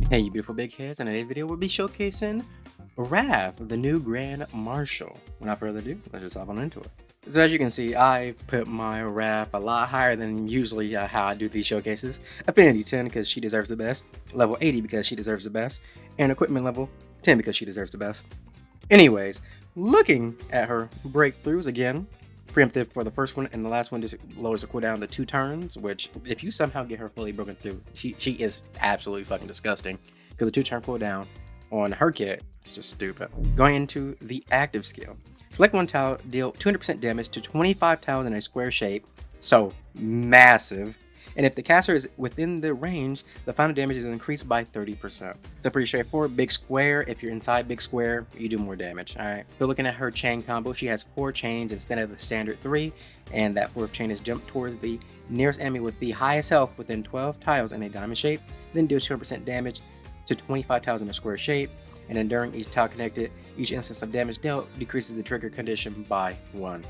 Hey, you beautiful big heads, and in today's video we'll be showcasing Rav, the new Grand Marshal. Without further ado, let's just hop on into it. So as you can see, I put my Rav a lot higher than usually how I do these showcases. Affinity 10 because she deserves the best, level 80 because she deserves the best, and equipment level 10 because she deserves the best. Anyways, looking at her breakthroughs again, preemptive for the first one, and the last one just lowers the cooldown to 2 turns, which if you somehow get her fully broken through, she is absolutely fucking disgusting, because the 2-turn cooldown on her kit is just stupid. Going into the active skill, select one tile, deal 200% damage to 25 tiles in a square shape, so massive. And if the caster is within the range, the final damage is increased by 30%. So pretty straightforward. Big square, if you're inside big square, you do more damage. Alright. So looking at her chain combo, she has 4 chains instead of the standard 3. And that 4th chain is jump towards the nearest enemy with the highest health within 12 tiles in a diamond shape. Then deals 200% damage to 25 tiles in a square shape. And then during each tile connected, each instance of damage dealt decreases the trigger condition by 1.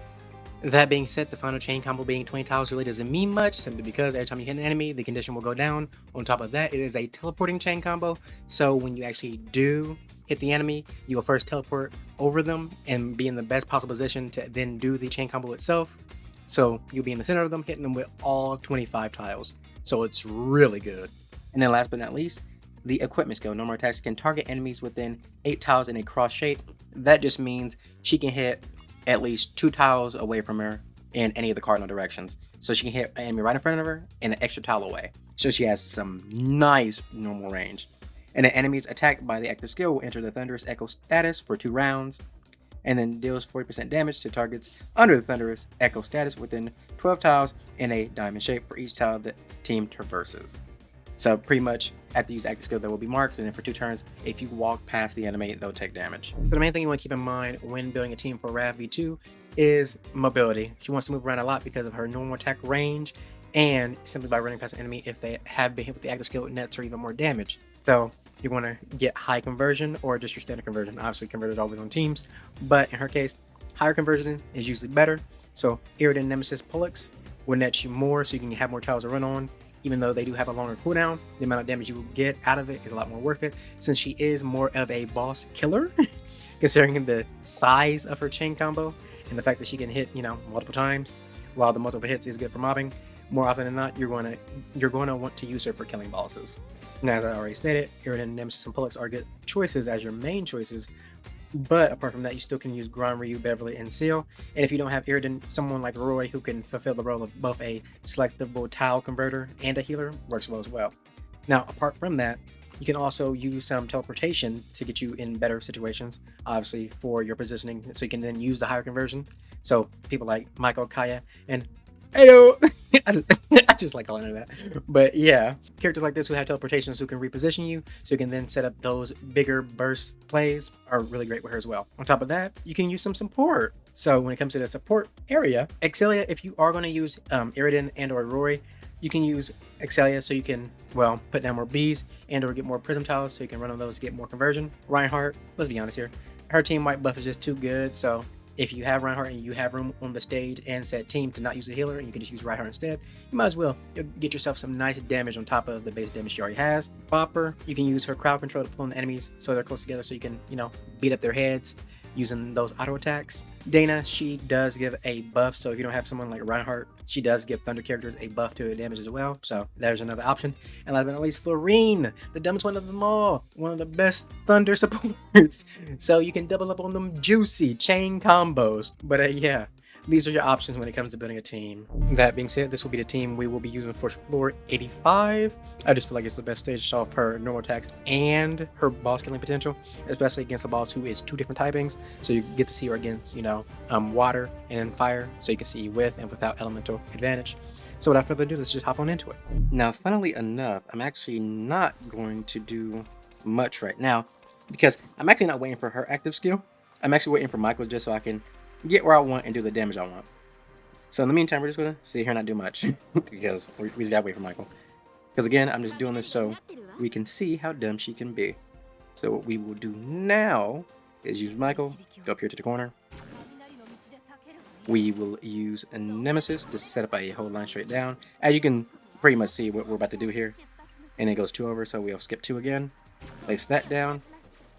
That being said, the final chain combo being 20 tiles really doesn't mean much, simply because every time you hit an enemy, the condition will go down. On top of that, it is a teleporting chain combo, so when you actually do hit the enemy, you will first teleport over them and be in the best possible position to then do the chain combo itself. So you'll be in the center of them, hitting them with all 25 tiles. So it's really good. And then last but not least, the equipment skill. Normal attacks can target enemies within 8 tiles in a cross shape. That just means she can hit at least 2 tiles away from her in any of the cardinal directions. So she can hit an enemy right in front of her and an extra tile away. So she has some nice normal range. And then enemies attacked by the active skill will enter the Thunderous Echo status for 2 rounds, and then deals 40% damage to targets under the Thunderous Echo status within 12 tiles in a diamond shape for each tile the team traverses. So pretty much after you use active skill, that will be marked, and then for 2 turns, if you walk past the enemy, they'll take damage. So the main thing you want to keep in mind when building a team for Rav V2 is mobility. She wants to move around a lot because of her normal attack range, and simply by running past an enemy, if they have been hit with the active skill, it nets her even more damage. So you want to get high conversion or just your standard conversion. Obviously, converter is always on teams, but in her case, higher conversion is usually better. So Iridan Nemesis Pollux will net you more, so you can have more tiles to run on. Even though they do have a longer cooldown, the amount of damage you will get out of it is a lot more worth it, since she is more of a boss killer, considering the size of her chain combo and the fact that she can hit, multiple times. While the multiple hits is good for mobbing, more often than not, you're going to want to use her for killing bosses. Now, as I already stated, Iridan, Nemesis, and Pollux are good choices as your main choices. But apart from that, you still can use Gron, Ryu, Beverly, and Seal. And if you don't have Iridan, someone like Roy who can fulfill the role of both a selectable tile converter and a healer works well as well. Now, apart from that, you can also use some teleportation to get you in better situations, obviously for your positioning, so you can then use the higher conversion. So people like Michael, Kaya, and Heyo! I just like calling her that. But yeah, characters like this who have teleportations who can reposition you, so you can then set up those bigger burst plays, are really great with her as well. On top of that, you can use some support. So when it comes to the support area, Excelia, if you are going to use Iridan and or Rory, you can use Excelia so you can, well, put down more bees and or get more prism tiles so you can run on those to get more conversion. Reinhardt, let's be honest here, her team white buff is just too good, so if you have Reinhardt and you have room on the stage and set team to not use a healer and you can just use Reinhardt instead, you might as well. You'll get yourself some nice damage on top of the base damage she already has. Bopper, you can use her crowd control to pull in the enemies so they're close together so you can, beat up their heads using those auto attacks. Dana, she does give a buff, so if you don't have someone like Reinhardt, she does give Thunder characters a buff to the damage as well, so there's another option. And last but not least, Florine, the dumbest one of them all, one of the best Thunder supports. So you can double up on them juicy chain combos. But yeah, these are your options when it comes to building a team. That being said, this will be the team we will be using for floor 85. I just feel like it's the best stage to show off her normal attacks and her boss killing potential, especially against a boss who is 2 different typings. So you get to see her against, water and fire, so you can see with and without elemental advantage. So without further ado, let's just hop on into it. Now, funnily enough, I'm actually not going to do much right now because I'm actually not waiting for her active skill. I'm actually waiting for Michael's just so I can get where I want and do the damage I want. So in the meantime, we're just gonna sit here and not do much because we just gotta wait for Michael. Because again, I'm just doing this so we can see how dumb she can be. So what we will do now is use Michael, go up here to the corner. We will use a Nemesis to set up a whole line straight down. As you can pretty much see what we're about to do here. And it goes 2 over, so we'll skip 2 again. Place that down.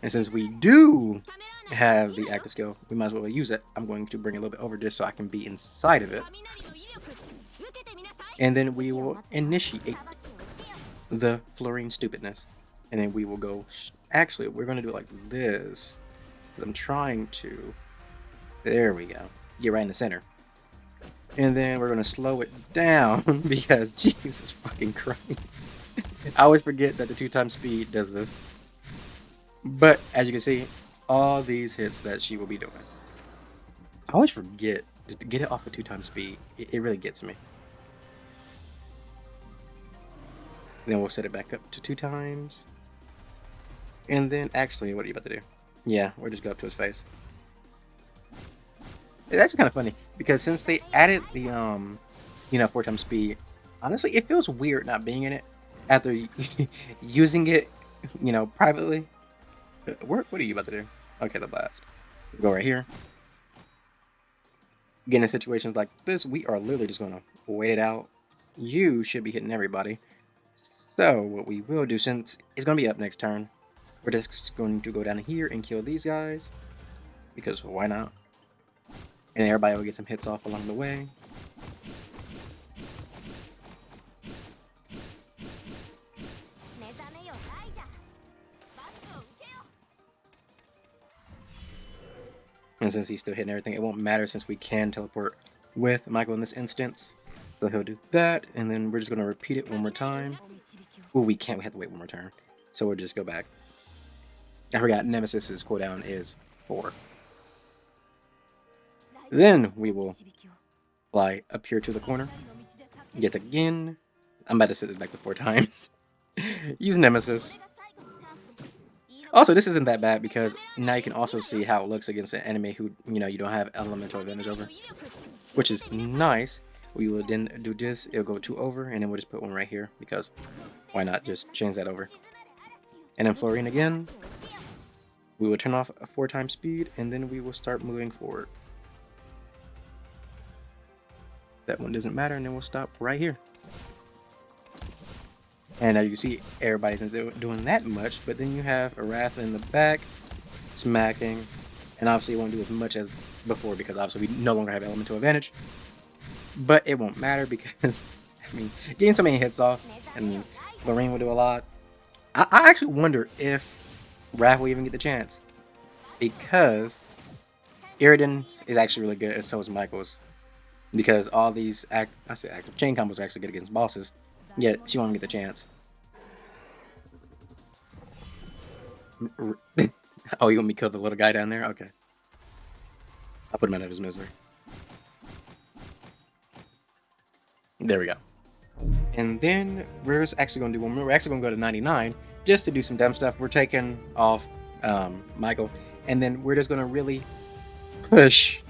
And since we do have the active skill, we might as well use it. I'm going to bring it a little bit over just so I can be inside of it. And then we will initiate the fluorine stupidness. And then we will go... Actually, we're going to do it like this. I'm trying to... There we go. Get right in the center. And then we're going to slow it down because Jesus fucking Christ. I always forget that the 2x speed does this. But as you can see, all these hits that she will be doing. I always forget to get it off of 2x speed. It really gets me. Then we'll set it back up to 2 times. And then actually, what are you about to do? Yeah, we'll just go up to his face. That's kind of funny because since they added the 4x speed, honestly, it feels weird not being in it after using it, privately. What are you about to do? Okay, the blast. Go right here. Getting in situations like this, we are literally just gonna wait it out. You should be hitting everybody. So what we will do, since it's gonna be up next turn, we're just going to go down here and kill these guys because why not? And everybody will get some hits off along the way. And since he's still hitting everything, it won't matter since we can teleport with Michael in this instance. So he'll do that, and then we're just going to repeat it one more time. Oh, we can't. We have to wait one more turn. So we'll just go back. I forgot, Nemesis's cooldown is 4. Then we will fly up here to the corner. Yet again. I'm about to set this back to 4 times. Use Nemesis. Also, this isn't that bad because now you can also see how it looks against an enemy who, you don't have elemental advantage over. Which is nice. We will then do this. It'll go 2 over, and then we'll just put 1 right here because why not just change that over. And then fluorine again. We will turn off a 4x speed, and then we will start moving forward. That one doesn't matter, and then we'll stop right here. And as you can see, everybody's not doing that much, but then you have a Wrath in the back, smacking, and obviously it won't do as much as before because obviously we no longer have elemental advantage. But it won't matter because, getting so many hits off, Lorraine will do a lot. I actually wonder if Wrath will even get the chance because Iriden's is actually really good, and so is Michael's. Because all these active chain combos are actually good against bosses. Yet she won't get the chance. Oh, you want me to kill the little guy down there? Okay. I'll put him out of his misery. There we go. And then we're actually going to do one more. We're actually going to go to 99 just to do some dumb stuff. We're taking off Michael. And then we're just going to really push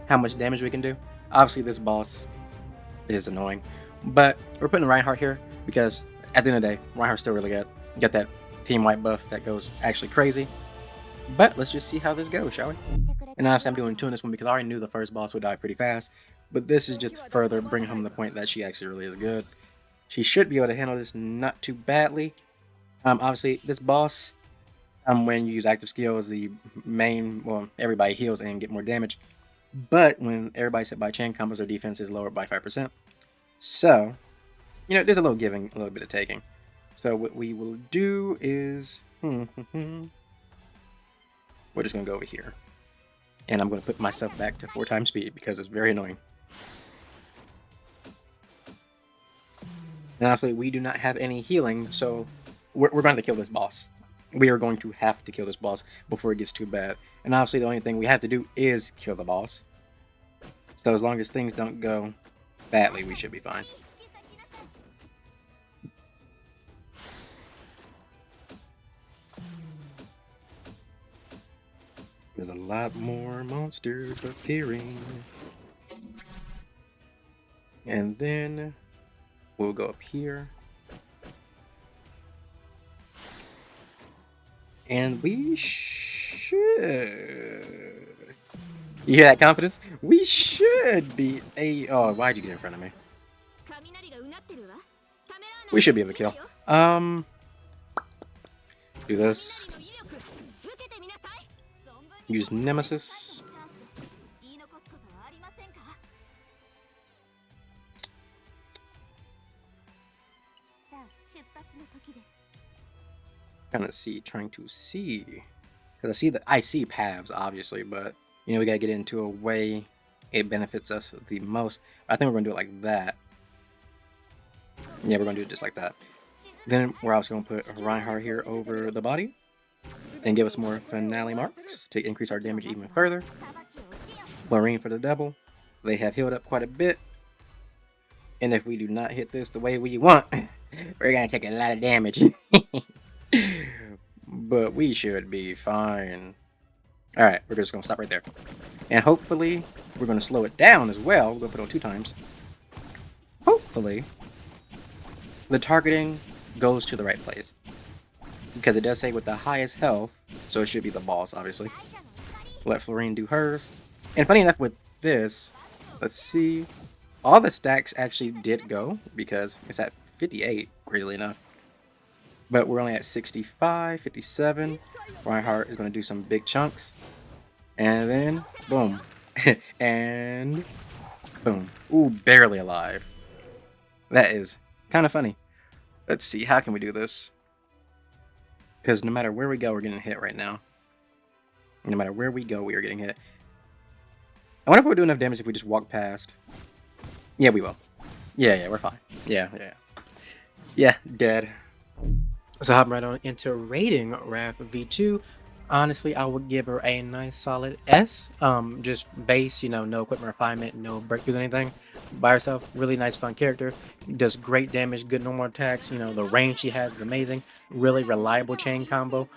how much damage we can do. Obviously, this boss is annoying. But we're putting Reinhardt here because at the end of the day, Reinhardt's still really good. Got that team white buff that goes actually crazy. But let's just see how this goes, shall we? And obviously I'm doing 2 in this one because I already knew the first boss would die pretty fast. But this is just further bringing home the point that she actually really is good. She should be able to handle this not too badly. Obviously, this boss, when you use active skill is the main, well, everybody heals and get more damage. But when everybody's hit by chain combos, their defense is lowered by 5%. So, there's a little giving, a little bit of taking. So what we will do is, we're just going to go over here. And I'm going to put myself back to 4x speed because it's very annoying. And actually, we do not have any healing, so we're going to kill this boss. We are going to have to kill this boss before it gets too bad. And obviously, the only thing we have to do is kill the boss. So as long as things don't go badly, we should be fine. There's a lot more monsters appearing. And then we'll go up here. And we should... You hear that confidence? We should be a... Oh, why'd you get in front of me? We should be able to kill. Do this. Use Nemesis. Trying to see. Because I see paths, obviously, but you know, we gotta get into a way it benefits us the most. I think we're gonna do it like that. Yeah, we're gonna do it just like that. Then we're also gonna put Reinhardt here over the body and give us more finale marks to increase our damage even further. Florine for the double. They have healed up quite a bit. And if we do not hit this the way we want, we're gonna take a lot of damage. But we should be fine. Alright, we're just gonna stop right there. And hopefully, we're gonna slow it down as well. We're gonna put it on 2 times. Hopefully, the targeting goes to the right place. Because it does say with the highest health, so it should be the boss, obviously. Let Florine do hers. And funny enough with this, let's see. All the stacks actually did go, because it's at 58, crazily enough. But we're only at 65, 57. Reinhardt is going to do some big chunks. And then, boom. And, boom. Ooh, barely alive. That is kind of funny. Let's see, how can we do this? Because no matter where we go, we're getting hit right now. No matter where we go, we are getting hit. I wonder if we'll do enough damage if we just walk past. Yeah, we will. Yeah, we're fine. Yeah. Yeah, dead. So hopping right on into rating Wrath V2. Honestly, I would give her a nice solid S. Just base, you know, no equipment refinement, no breakthroughs, anything. By herself, really nice, fun character. Does great damage, good normal attacks. You know, the range she has is amazing. Really reliable chain combo.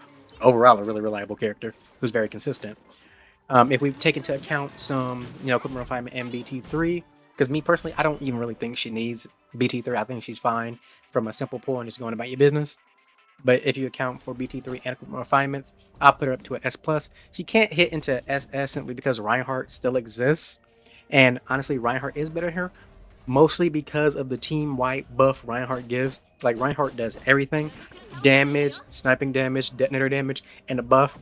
Overall, a really reliable character who's very consistent. If we take into account some, you know, equipment refinement and BT3, because me personally, I don't even really think she needs BT3. I think she's fine from a simple pull and just going about your business. But if you account for BT3 and equipment refinements, I'll put her up to an S+. She can't hit into SS simply because Reinhardt still exists. And honestly, Reinhardt is better here, mostly because of the team-wide buff Reinhardt gives. Like, Reinhardt does everything. Damage, sniping damage, detonator damage, and a buff.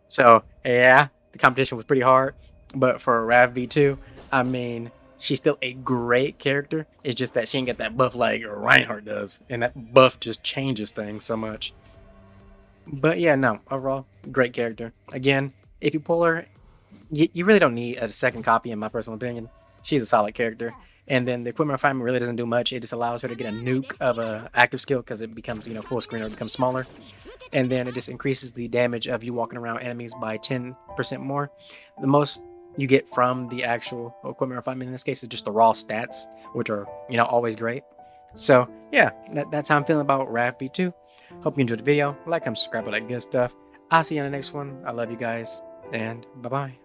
So, yeah, the competition was pretty hard. But for Rav V2, I mean, she's still a great character. It's just that she ain't got that buff like Reinhardt does. And that buff just changes things so much. But yeah, no, overall, great character. Again, if you pull her, you really don't need a second copy, in my personal opinion. She's a solid character. And then the equipment refinement really doesn't do much. It just allows her to get a nuke of a active skill because it becomes, you know, full screen or it becomes smaller. And then it just increases the damage of you walking around enemies by 10% more. The most you get from the actual equipment refinement in this case is just the raw stats, which are, you know, always great. So yeah, that's how I'm feeling about Wrath V2. Hope you enjoyed the video. Like, comment, subscribe, all that good stuff. I'll see you on the next one. I love you guys, and bye-bye.